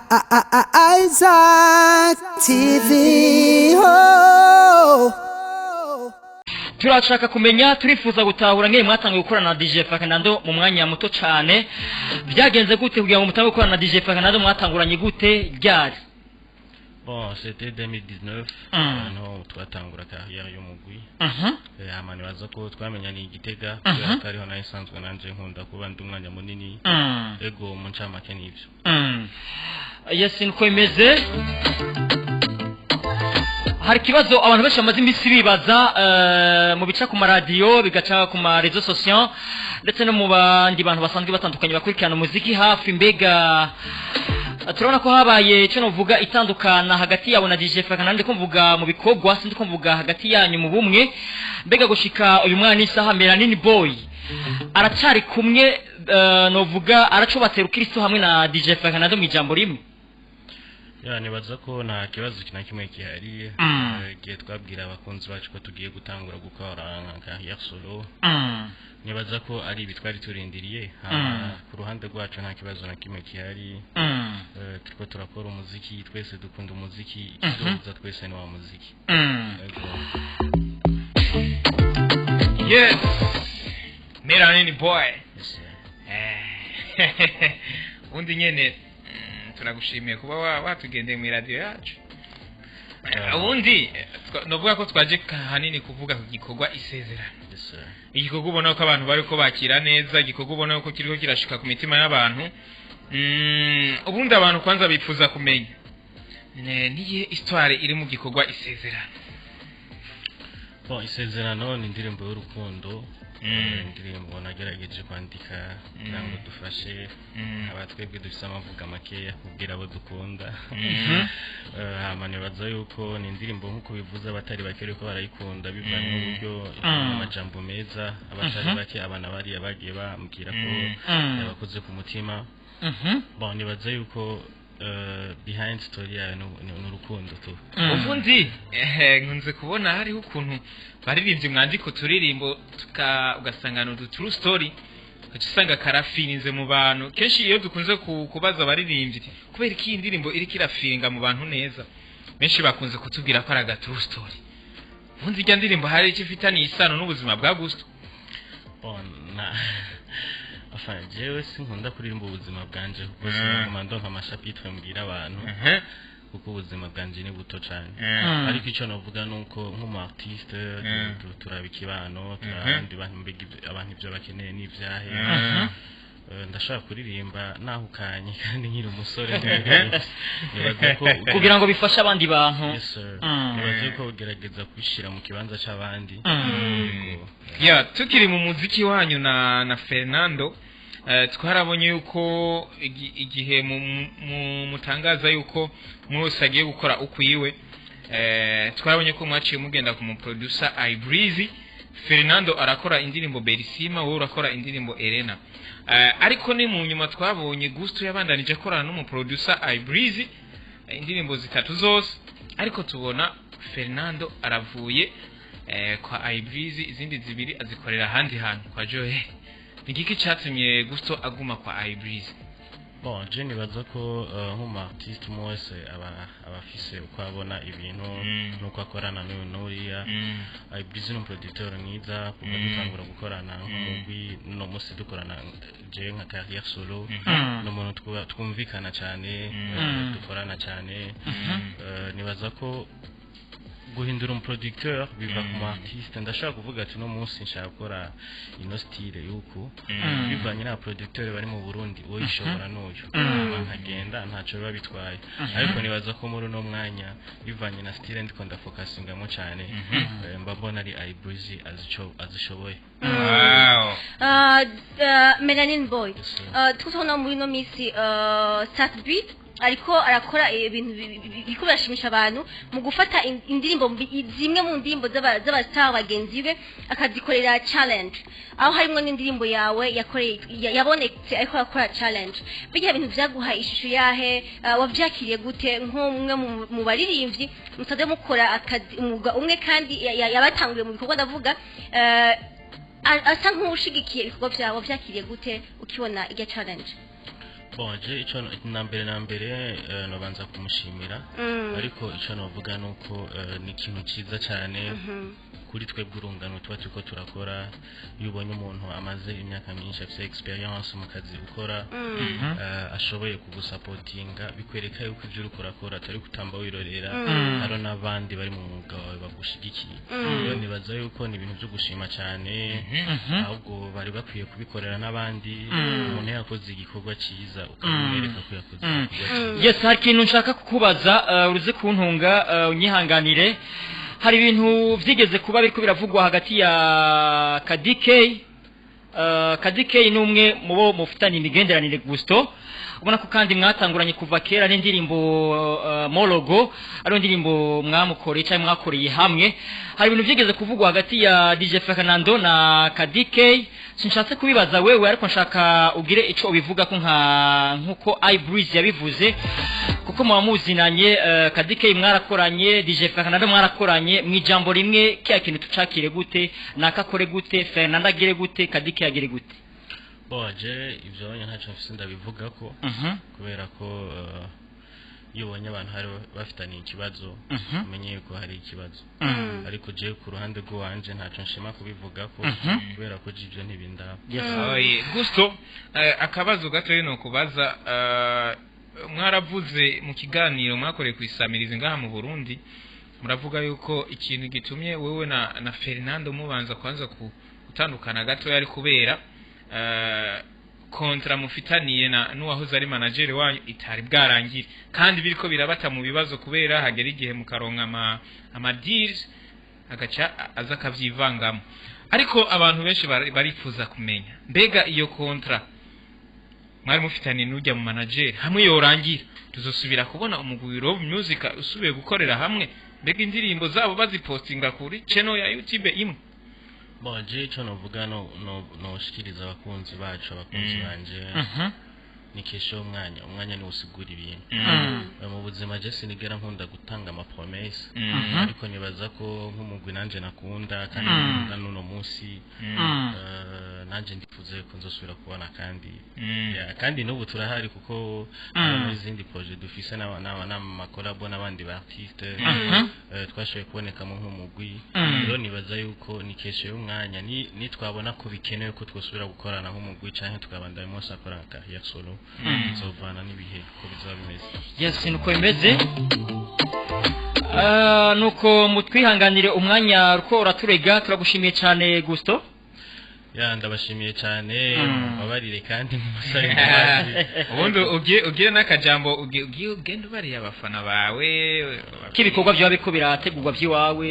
Isaac TV. Oh. Turashaka kumenya turifuza gutahura ngene mwatangiye gukorana na DJ Fernando mu mwanya muto cyane. Byagenze gute kugira ngo mutangiye gukorana na DJ Fernando, mwatanguranye gute ryari? Bon, c'était 2019. Non, twatangura carrière yo mugwi. Amani baza ko twamenya ni Gitega, twariho na isanzwe nanje nkunda kuba ndi umwanya munini. Ego mu ncamake nivyo. Yes, niko imeze. Hari kibazo abantu benshi bamaze imisi bibaza mu bica ku maradiyo bigaca ku ma réseaux sociaux ndetse no mu bandi bantu basanzwe batandukanye bakurikirana umuziki hafi, mbega turabona ko habaye cyo novuga itandukana hagati yawe na DJ Fernando, ndiko mvuga mu bikogwa, sindiko mvuga hagati yanyu mu bumwe. Mbega gushika uyu mwana isaha Melanin Boy aracari kumwe, novuga aracubatse rukristo hamwe na DJ Fernando mu ijambo rimwe? Ya nibaza ko nta kibazo kina kimwe kihari. Giye twabwira abakunzi bacu ko tugiye gutangura gukora nka solo. Nibaza ko ari bitwari turindiriye. Ku ruhande rwacu nta kibazo na kimwe kihari. Turiko turakora umuziki, twese dukunda umuziki, ikizoza twese ni wa muziki. Yes, Melanin Boy. Undi nyene tunagushimiye kuba watugendeye mu radio yacu. Ubundi novuga ko twaje hanini kuvuga ku gikorwa isezerano. Igikorwa ubona ko abantu bari ko bakira neza, igikorwa ubona ko kiriko kirashika ku mitima y'abantu. Ubundi abantu kwanza bifuza kumenya niye histoire iri mu gikorwa isezerano. Bon, isezerano ni indirimbo y'urukundo. Indirimbo nagerageje kwandika kugira ngo dufashe abatwebwe dufite amavuga makeya kubwira abo dukunda. Amane baza yuko ni indirimbo nkuko bivuze abatari bakere ko barayikunda bivanye n'uburyo amajambo meza, abatari bake abana bari abagiye bambwira ko yabakoze ku mutima. Bon, nibaza yuko behind story ya n'urukundo tu. Ubundi nkunze kubona hari ukuntu baririmbye mwandiko turirimbo ugasanga no true story, ukacusanga karafininze mu bantu. Kenshi iyo dukunze kubaza baririmbye kubera iki indirimbo iri kirafinga mu bantu neza, benshi bakunze kutubwira ko ari aga true story. Ubundi irya ndirimbo hari iki fitani isano n'ubuzima bwa Gusto? Bona jewe sinkunda kuririmba ubuzima bwanje kuko sinagomando nk'amashapitre mbwira abantu kuko ubuzima bwanje ni buto cyane. Ariko icyo navuga nuko nk'umu artiste turabikibano turabandi abantu ibyo bakeneye n'ivyahe. Ndashaka kuririmba nahukanye kandi nkiri umusore kugira ngo bifashe abandi bantu. Nibaze ko gerageza kwishira mu kibanza cy'abandi. Ya tukiri mu muziki wanyu na Fernando, twarabonye yuko igihe mutangaza yuko mwose agiye gukora ukwiwe, twarabonye ko mwaciye mugenda ku producer Ibreezy, Fernando arakora indirimbo Berisima, wowe urakora indirimbo Elena. Ariko ni mu nyuma twabonye Gusto yabandanije korana no mu producer Ibreezy indirimbo zitatu zose, ariko tubona Fernando aravuye kwa Ibreezy, izindi zibiri azikorera handi hantu kwa Joe. Nigiki cyatumye Gusto aguma kwa Ibreezy? Bon, je nibaza ko nk'umu artiste mwese abafise uko abona ibintu nuko akorana n'uriya. Ibreezy ni producteur mwiza, kuva dutangura gukorana nk'umugwi no musi dukorana je nka carrière solo, no muntu twumvikana cyane, dukorana cyane. Nibaza ko guhindura producteur biva ku artiste. Ndashaka kuvuga ati no munsi nshaka gukora ino style yuko bivanye na producteur bari mu Burundi wo ishobora n'uyu nkagenda ntaco biba bitwaye. Ariko nibaza ko muri no mwanya bivanye na style ndiko ndafocusingamo cyane, mbabona ari Ibreezy azishoboye. Wow. Melanin Boy, tukubona muri no misi Satbeat ariko arakora ibintu bikubashimisha abantu mu gufata indirimbo zimwe mu ndirimbo z'abastar bagenzi be akazikorera challenge, aho harimo n'indirimbo yawe yakoreye yabonetse ariko akora challenge. Bigira ibintu byaguha ishusho yahe, wavyakiriye gute nk'umwe mu baririmbyi mutade mukora akazi umwe kandi yabatanguye mu bikorwa ndavuga asa nk'ushigikiye ibikorwa byawe, wavyakiriye gute ukibona irya challenge? bonje ico na mbere nobanza kumushimira ariko ico novuga nuko ni ikintu ciza cyane kuri twebwe urungano tuba turiko turakora iyo ubonye umuntu amaze imyaka myinshi afite experience mu kazi ukora ashoboye kugusapotinga bikwereka yuko ivyo uriko urakora atari kutamba wirorera haro n'abandi bari mu mwuga wawe bagushigikiye rero nibaza yuko ni ibintu byo gushima cyane ahubwo bari bakwiye kubikorera n'abandi umuntu yakoze igikorwa cyiza ukamwereka ko yakoze igikorwa cyiza. Yes, hari ikintu nshaka kukubaza uruze kuntunga unyihanganire. Hari ibintu vyigeze kuba biriko biravugwa hagati ya KDK numwe mubo mufitanye imigenderanire Gusto, ubona ko kandi mwatanguranye kuva kera n'indirimbo Mologo ari indirimbo mwamukoreye cyangwa mwakoreye hamwe. Hari ibintu vyigeze kuvugwa hagati ya DJ Fernando na KDK. Sinshatse kubibaza wewe ariko nshaka ugire ico ubivuga ko nkuko iBreeze yabivuze kuko mwamuzinanye KDK mwarakoranye DJ Fernando mwarakoranye mwijambo rimwe kya kintu tucakire gute nakakore gute Fernando agire gute KDK agire gute. Boje ivyo ntaco mfise ndabivuga ko kubera ko yobonye abantu hari bafitanye ikibazo umenye yuko hari ikibazo ariko je ku ruhande rwanje ntaco nshima kubivuga ko kubera ko ivyo ntibindaba. Gusto akabazo gato rino kubaza mwaravuze mu kiganiro mwakoreye kwisamiriza ngaha mu Burundi muravuga yuko ikintu gitumye wewe na Fernando mubanza kwanza gutandukana gato yari kubera kontra mufitaniye na nuwahoze ari manager wanyu itari bwarangire kandi biriko birabata mu bibazo kubera hagera igihe mukaronka ama deals agaca aza kavyivangamo ariko abantu benshi barifuza kumenya mbega iyo kontra mwari mufitaniye n'ujya mu manager hamwe yorangira tuzosubira kubona umugwi Love Music usubiye gukorera hamwe mbega indirimbo zabo bazipostinga kuri channel ya YouTube imwe. Bonje ico novuga no shikiriza abakunzi bacu abakunzi banje nikesho umwanya ni usigura ibintu mu buzima je sinigera nkunda gutanga ama promesse ariko nibaza ko nk'umugwi nanje nakunda kandi nuno munsi nanje ndifuze ko nzosubira kubona kandi n'ubu turahari kuko mu izindi project dufise n'ama collab n'abandi ba artiste twashoboye kuboneka mu nk'umugwi rero nibaza yuko nikesho y'umwanya ni twabona ko bikenewe ko twosubira gukorana nk'umugwi canke tukabandanya mu sakora ya solo zovana n'ibihe ko bizaba bimeze. Yes, nuko bimeze nuko mutwihanganire umwanya ruko uraturega turagushimiye cyane Gusto. Ya ndabashimiye cyane babarire kandi mu musare ubundi ugiye n'akajambo ugenda bari abafana bawe kibikorwa byawe biko birategurwa byiwawe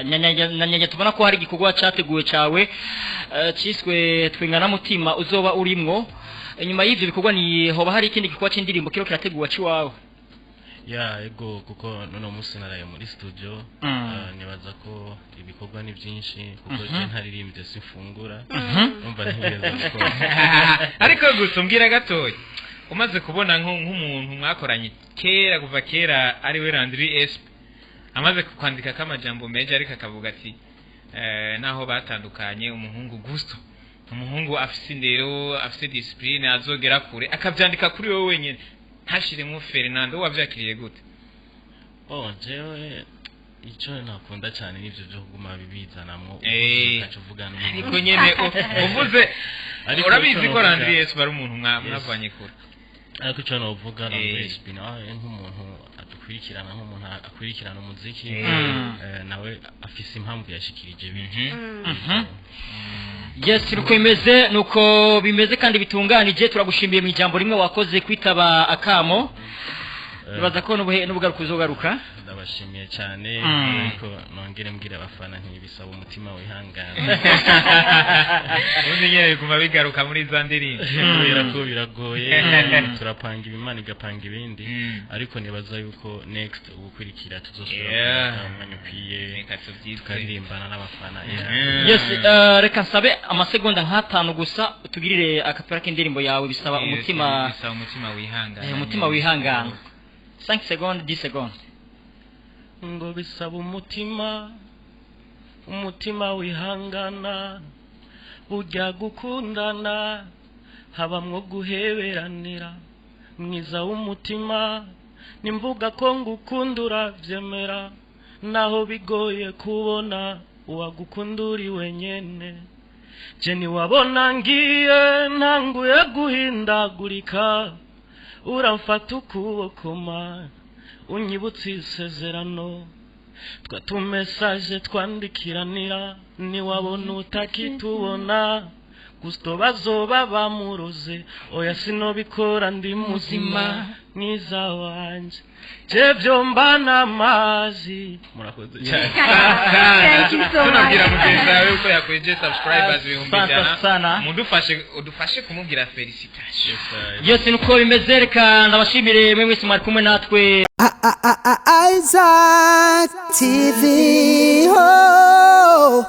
nyanya tubona ko hari igikorwa cyateguwe cyawe cyiswe twingana mutima uzoba urimwo inyuma y'ivyo bikorwa ni hoba hari ikindi gikorwa c'indirimbo kiro kirateguwa ciwawe. Ya ego kuko nono musi naraye muri studio nibaza ko ibikorwa ni byinshi kuko je ntaririmbye sifungura umva ntigeze gukora ariko gusa mbwira gatoya umaze kubona nk'umuntu mwakoranye kera kuva kera ari we Landry SP amaze kwandika kamajambo meje ariko akavuga ati naho batandukanye umuhungu Gusto umuhungu afise indero afise discipline azogera kure akavyandika kuri wowe wenyene ntashiremo Fernando wavyakiriye gute? Jewe ico nakunda cyane nivyo byo kuguma bibizanamwo ukacuvugana ariko nyene uvuze urabizi ko Landry SP bari umuntu mwavanye kure ariko ico novuga Landry SP nk'umuntu adukurikirana nk'umuntu akurikirana umuziki nawe afise impamvu yashikirije biki. Yes, nuko bimeze nuko bimeze kandi bitunganije turagushimiye mu ijambo rimwe wakoze kwitaba akamo nibaza ko n'ubugaruka uzogaruka. Ndabashimiye cyane ariko nongere mbwira abafana ntibisaba umutima wihangana ubundi nyene kuma bigaruka muri za ndirimbo kubera ko biragoye turapanga ibimana igapanga ibindi ariko nibaza yuko next ubukurikira tuzosubira umwanya ukwiye tukarimbana n'abafana. Yes, reka nsabe amasegonda nk'atanu gusa utugirire akapera k'indirimbo yawe bisaba umutima wihangana umutima wihangana 5 secondes 10 secondes ngo bisaba umutima wihangana ujya gukundana habamwo guheberanira mwiza w'umutima nimvuga ko ngukundura vyemera naho bigoye kubona uwagukunduri wenyene jeni wabona ngiye ntanguye guhindagurika uramfata ukubokoma unyibutse isezerano twatumesaje twandikiranira ni wabona utakitubona gusto bazoba bamuroze oya sinobikora ndi muzima mwiza wanje jevyo mbana amazi murakoze cyane tunabwira mugenzi wawe uko yakweje subscribers sana udufashe kumubwira felicitation yose nuko bimeze reka ndabashimire mwe mwese mwari kumwe natwe Isaac TV. Oh.